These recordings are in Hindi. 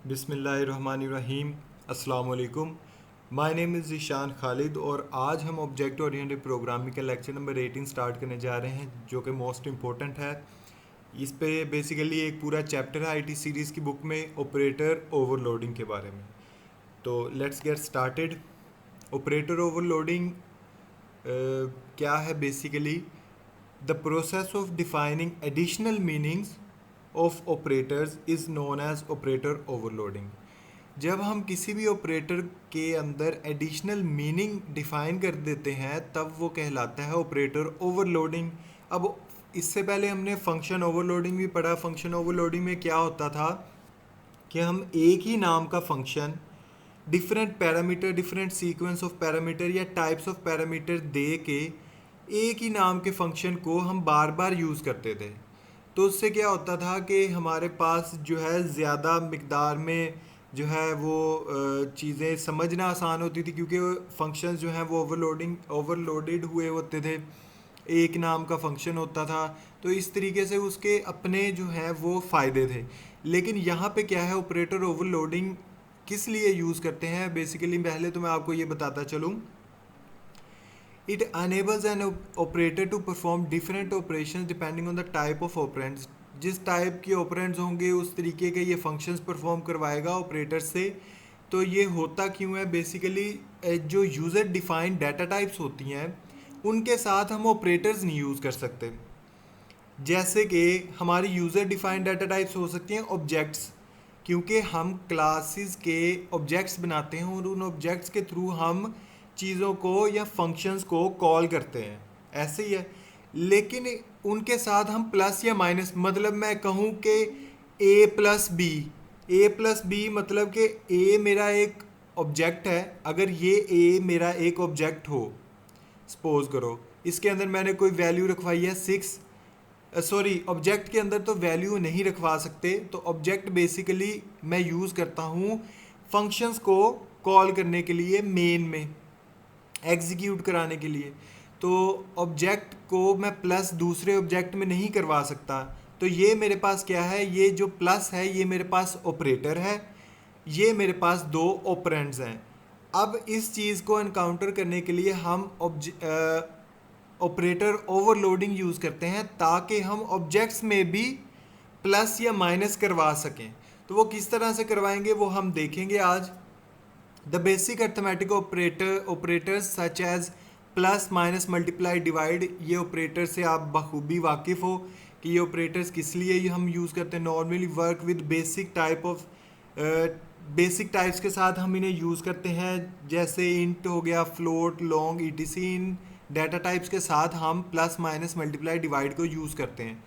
बिस्मिल्लाहिर्रहमानिर्रहीम। अस्सलाम वालेकुम। My name is Zeeshan Khalid और आज हम ऑब्जेक्ट ओरिएंटेड प्रोग्रामिंग का लेक्चर नंबर 18 स्टार्ट करने जा रहे हैं, जो कि मोस्ट इम्पोर्टेंट है। इस पे बेसिकली एक पूरा चैप्टर है आईटी सीरीज़ की बुक में ऑपरेटर ओवरलोडिंग के बारे में। तो let's get started. Operator overloading क्या है? Basically the process of defining additional meanings of operators is known as operator overloading. जब हम किसी भी ऑपरेटर के अंदर एडिशनल मीनिंग डिफाइन कर देते हैं तब वो कहलाता है ऑपरेटर ओवरलोडिंग। अब इससे पहले हमने फंक्शन ओवरलोडिंग भी पढ़ा। फंक्शन ओवरलोडिंग में क्या होता था कि हम एक ही नाम का function different parameter, different sequence of parameter या टाइप्स ऑफ पैरामीटर दे के एक ही नाम के फंक्शन को हम बार बार यूज़ करते थे। तो उससे क्या होता था कि हमारे पास जो है ज़्यादा मिकदार में जो है वो चीज़ें समझना आसान होती थी, क्योंकि फंक्शंस जो हैं वो ओवरलोडेड हुए होते थे। एक नाम का फंक्शन होता था, तो इस तरीके से उसके अपने जो हैं वो फ़ायदे थे। लेकिन यहाँ पे क्या है, ऑपरेटर ओवरलोडिंग किस लिए यूज़ करते हैं? बेसिकली पहले तो मैं आपको ये बताता चलूँ। It enables an operator to perform different operation depending on the type of operands. जिस टाइप के ऑपरेंड्स होंगे उस तरीके के ये फंक्शंस परफॉर्म करवाएगा ऑपरेटर से। तो ये होता क्यों है? बेसिकली जो यूज़र डिफाइंड डाटा टाइप्स होती हैं उनके साथ हम ऑपरेटर्स नहीं यूज़ कर सकते। जैसे कि हमारी यूज़र डिफाइंड डाटा टाइप्स हो सकती हैं ऑब्जेक्ट्स, क्योंकि हम क्लासेस के ऑब्जेक्ट्स बनाते हैं और उन ऑब्जेक्ट्स के थ्रू हम चीज़ों को या फंक्शंस को कॉल करते हैं, ऐसे ही है। लेकिन उनके साथ हम प्लस या माइनस, मतलब मैं कहूँ कि ए प्लस बी मतलब कि ए मेरा एक ऑब्जेक्ट है। अगर ये ए मेरा एक ऑब्जेक्ट हो, सपोज करो इसके अंदर मैंने कोई वैल्यू रखवाई है 6। सॉरी, ऑब्जेक्ट के अंदर तो वैल्यू नहीं रखवा सकते। तो ऑब्जेक्ट बेसिकली मैं यूज़ करता हूँ फंक्शंस को कॉल करने के लिए, मेन में एग्जीक्यूट कराने के लिए। तो ऑब्जेक्ट को मैं प्लस दूसरे ऑब्जेक्ट में नहीं करवा सकता। तो ये मेरे पास क्या है, ये जो प्लस है ये मेरे पास ऑपरेटर है, ये मेरे पास दो ऑपरेंड्स हैं। अब इस चीज़ को एनकाउंटर करने के लिए हम ऑपरेटर ओवरलोडिंग यूज़ करते हैं, ताकि हम ऑब्जेक्ट्स में भी प्लस या माइनस करवा सकें। तो वो किस तरह से करवाएंगे वो हम देखेंगे आज। The basic arithmetic operators such as plus, minus, multiply, divide, ये ऑपरेटर से आप बखूबी वाकिफ़ हो कि ये ऑपरेटर्स किस लिए हम यूज़ करते हैं। Normally work with basic types के साथ हम इन्हें यूज़ करते हैं, जैसे इंट हो गया, फ्लोट, लॉन्ग, ईटीसी। इन डाटा टाइप्स के साथ हम प्लस, माइनस, मल्टीप्लाई, डिवाइड को यूज़ करते हैं।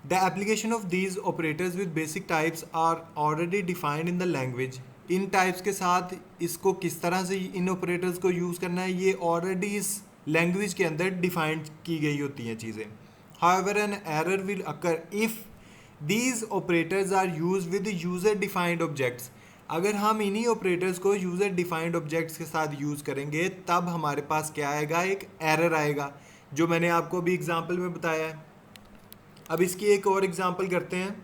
The application of these operators with basic types are already defined in the language. In types के साथ इसको किस तरह से इन ऑपरेटर्स को यूज़ करना है ये ऑलरेडी इस लैंग्वेज के अंदर डिफाइन की गई होती हैं चीज़ें। However, an error will occur if these operators are used with user defined objects. अगर हम इन्हीं ऑपरेटर्स को यूज़र डिफाइंड ऑब्जेक्ट्स के साथ यूज़ करेंगे तब हमारे पास क्या आएगा, एक एरर आएगा, जो मैंने आपको अभी एग्जांपल में बताया है। अब इसकी एक और एग्जांपल करते हैं।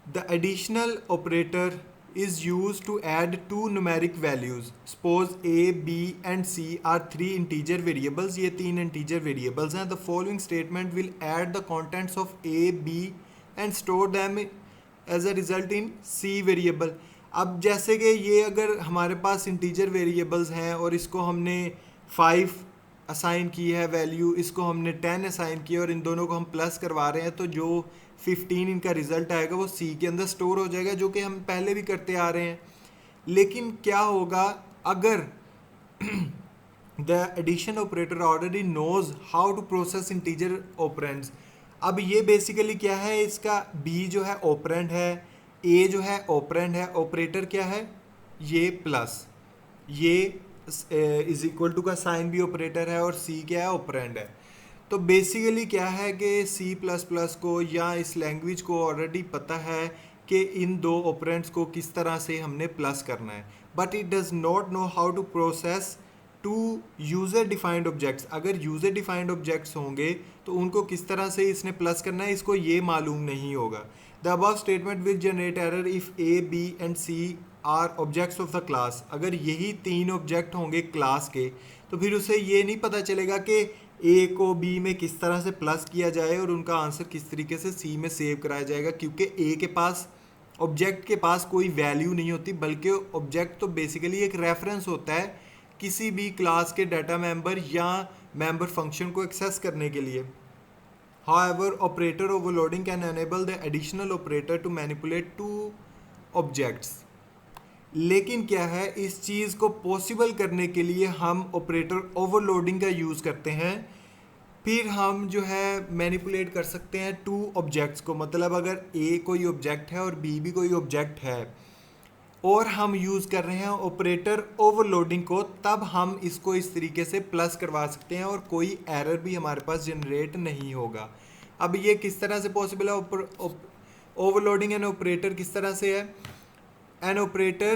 The additional operator is use to add two numeric values. Suppose A, B and C are 3 integer variables. ये 3 इंटीजर वेरिएबल्स हैं। The following statement will add the contents of A, B and store them as a result in C variable. अब जैसे कि ये अगर हमारे पास इंटीजर वेरिएबल्स हैं और इसको हमने 5 असाइन की है वैल्यू, इसको हमने 10 असाइन की है और इन दोनों को हम प्लस करवा रहे हैं, तो जो 15 इनका रिजल्ट आएगा वो सी के अंदर स्टोर हो जाएगा, जो कि हम पहले भी करते आ रहे हैं। लेकिन क्या होगा अगर the addition operator already knows how to process integer operands. अब ये बेसिकली क्या है, इसका बी जो है ऑपरेंड है, ए जो है ऑपरेंड है, ऑपरेटर क्या है ये प्लस, ये इज इक्वल टू का साइन भी ऑपरेटर है और सी क्या है, ऑपरेंड है। तो बेसिकली क्या है कि सी प्लस प्लस को या इस लैंग्वेज को ऑलरेडी पता है कि इन दो ऑपरेंड्स को किस तरह से हमने प्लस करना है, but it does not know how to process two user defined objects, अगर यूज़र डिफाइंड ऑब्जेक्ट्स होंगे तो उनको किस तरह से इसने प्लस करना है इसको ये मालूम नहीं होगा। The above statement will generate error if A B and C are objects of the class. अगर यही तीन ऑब्जेक्ट होंगे क्लास के तो फिर उसे ये नहीं पता चलेगा कि ए को बी में किस तरह से प्लस किया जाए और उनका आंसर किस तरीके से सी में सेव कराया जाएगा, क्योंकि ए के पास ऑब्जेक्ट के पास कोई वैल्यू नहीं होती, बल्कि ऑब्जेक्ट तो बेसिकली एक रेफरेंस होता है किसी भी क्लास के डाटा मेंबर या मेंबर फंक्शन को एक्सेस करने के लिए। However, operator overloading can enable the additional operator to manipulate two objects. लेकिन क्या है, इस चीज़ को पॉसिबल करने के लिए हम ऑपरेटर ओवरलोडिंग का यूज़ करते हैं। फिर हम जो है मैनिपुलेट कर सकते हैं टू ऑब्जेक्ट्स को, मतलब अगर ए कोई ऑब्जेक्ट है और बी भी कोई ऑब्जेक्ट है और हम यूज़ कर रहे हैं ऑपरेटर ओवरलोडिंग को, तब हम इसको इस तरीके से प्लस करवा सकते हैं और कोई एरर भी हमारे पास जनरेट नहीं होगा। अब ये किस तरह से पॉसिबल है? ओवरलोडिंग एन ऑपरेटर किस तरह से है? An operator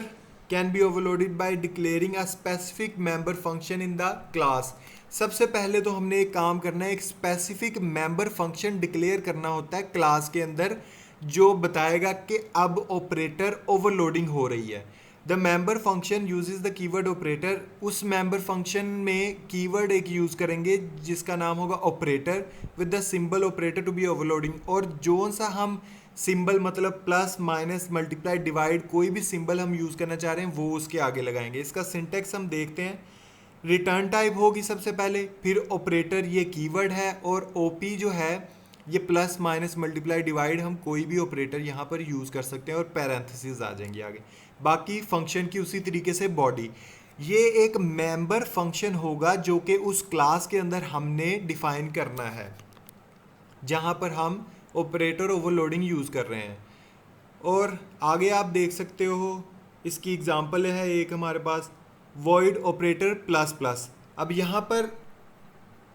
can be overloaded by declaring a specific member function in the class. सबसे पहले तो हमने एक काम करना है, एक स्पेसिफिक मेंबर फंक्शन डिक्लेयर करना होता है क्लास के अंदर, जो बताएगा कि अब ऑपरेटर ओवरलोडिंग हो रही है। The member function uses the keyword operator. उस मेंबर फंक्शन में कीवर्ड एक यूज़ करेंगे जिसका नाम होगा operator with the symbol operator to be overloading. और जो सा हम सिंबल, मतलब प्लस माइनस मल्टीप्लाई डिवाइड, कोई भी सिंबल हम यूज़ करना चाह रहे हैं वो उसके आगे लगाएंगे। इसका सिंटेक्स हम देखते हैं। रिटर्न टाइप होगी सबसे पहले, फिर ऑपरेटर ये कीवर्ड है, और ओपी जो है ये प्लस माइनस मल्टीप्लाई डिवाइड, हम कोई भी ऑपरेटर यहाँ पर यूज़ कर सकते हैं और पैरेंथेसिस आ जाएंगे आगे। बाकी फंक्शन की उसी तरीके से बॉडी, ये एक मेंबर फंक्शन होगा जो कि उस क्लास के अंदर हमने डिफाइन करना है, जहाँ पर हम ऑपरेटर ओवरलोडिंग यूज़ कर रहे हैं। और आगे आप देख सकते हो, इसकी एग्जांपल है एक हमारे पास, वॉइड ऑपरेटर प्लस प्लस। अब यहाँ पर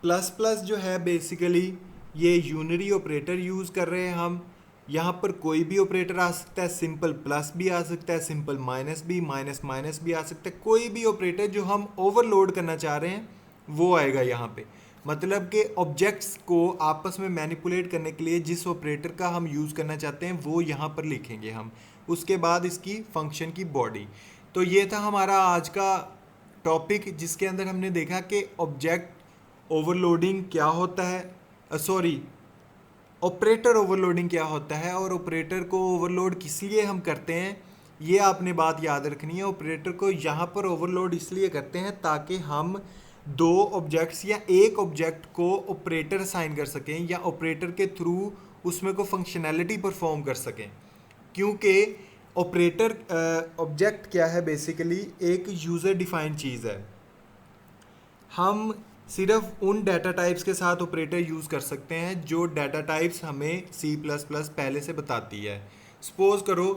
प्लस प्लस जो है बेसिकली ये यूनरी ऑपरेटर यूज़ कर रहे हैं हम। यहाँ पर कोई भी ऑपरेटर आ सकता है, सिंपल प्लस भी आ सकता है, सिंपल माइनस भी, माइनस माइनस भी आ सकता है। कोई भी ऑपरेटर जो हम ओवरलोड करना चाह रहे हैं वो आएगा यहाँ पे। मतलब कि ऑब्जेक्ट्स को आपस में मैनिपुलेट करने के लिए जिस ऑपरेटर का हम यूज़ करना चाहते हैं वो यहाँ पर लिखेंगे हम। उसके बाद इसकी फंक्शन की बॉडी। तो ये था हमारा आज का टॉपिक, जिसके अंदर हमने देखा कि ऑब्जेक्ट ओवरलोडिंग क्या होता है, ऑपरेटर ओवरलोडिंग क्या होता है, और ऑपरेटर को ओवरलोड किस लिए हम करते हैं, ये आपने बात याद रखनी है। ऑपरेटर को यहाँ पर ओवरलोड इसलिए करते हैं ताकि हम दो ऑब्जेक्ट्स या एक ऑब्जेक्ट को ऑपरेटर असाइन कर सकें या ऑपरेटर के थ्रू उसमें को फंक्शनैलिटी परफॉर्म कर सकें। क्योंकि ऑपरेटर ऑब्जेक्ट क्या है, बेसिकली एक यूज़र डिफाइंड चीज़ है। हम सिर्फ उन डाटा टाइप्स के साथ ऑपरेटर यूज़ कर सकते हैं जो डाटा टाइप्स हमें C++ पहले से बताती है। सपोज़ करो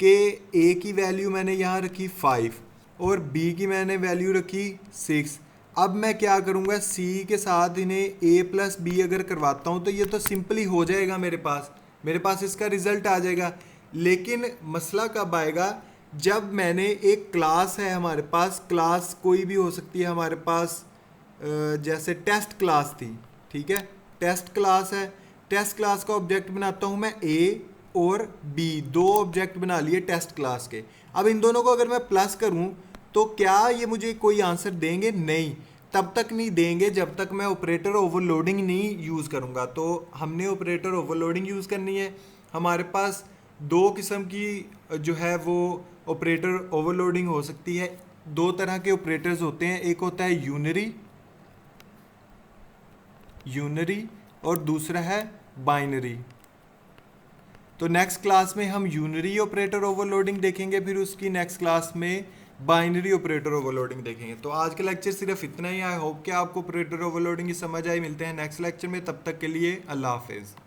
कि A की वैल्यू मैंने यहाँ रखी 5 और B की मैंने वैल्यू रखी 6। अब मैं क्या करूँगा, C के साथ इन्हें A+B अगर करवाता हूँ तो ये तो सिंपली हो जाएगा, मेरे पास इसका रिज़ल्ट आ जाएगा। लेकिन मसला कब आएगा, जब मैंने एक क्लास है हमारे पास, क्लास कोई भी हो सकती है हमारे पास, जैसे टेस्ट क्लास थी, ठीक है, टेस्ट क्लास है। टेस्ट क्लास का ऑब्जेक्ट बनाता हूँ मैं A और B, दो ऑब्जेक्ट बना लिए टेस्ट क्लास के। अब इन दोनों को अगर मैं प्लस करूँ तो क्या ये मुझे कोई आंसर देंगे? नहीं, तब तक नहीं देंगे जब तक मैं ऑपरेटर ओवरलोडिंग नहीं यूज़ करूँगा। तो हमने ऑपरेटर ओवरलोडिंग यूज़ करनी है। हमारे पास दो किस्म की जो है वो ऑपरेटर ओवरलोडिंग हो सकती है। दो तरह के ऑपरेटर्स होते हैं, एक होता है यूनरी और दूसरा है बाइनरी। तो नेक्स्ट क्लास में हम यूनरी ऑपरेटर ओवरलोडिंग देखेंगे, फिर उसकी नेक्स्ट क्लास में बाइनरी ऑपरेटर ओवरलोडिंग देखेंगे। तो आज का लेक्चर सिर्फ इतना ही। आई होप कि आपको ऑपरेटर ओवरलोडिंग की समझ आई। मिलते हैं नेक्स्ट लेक्चर में, तब तक के लिए अल्लाह हाफिज़।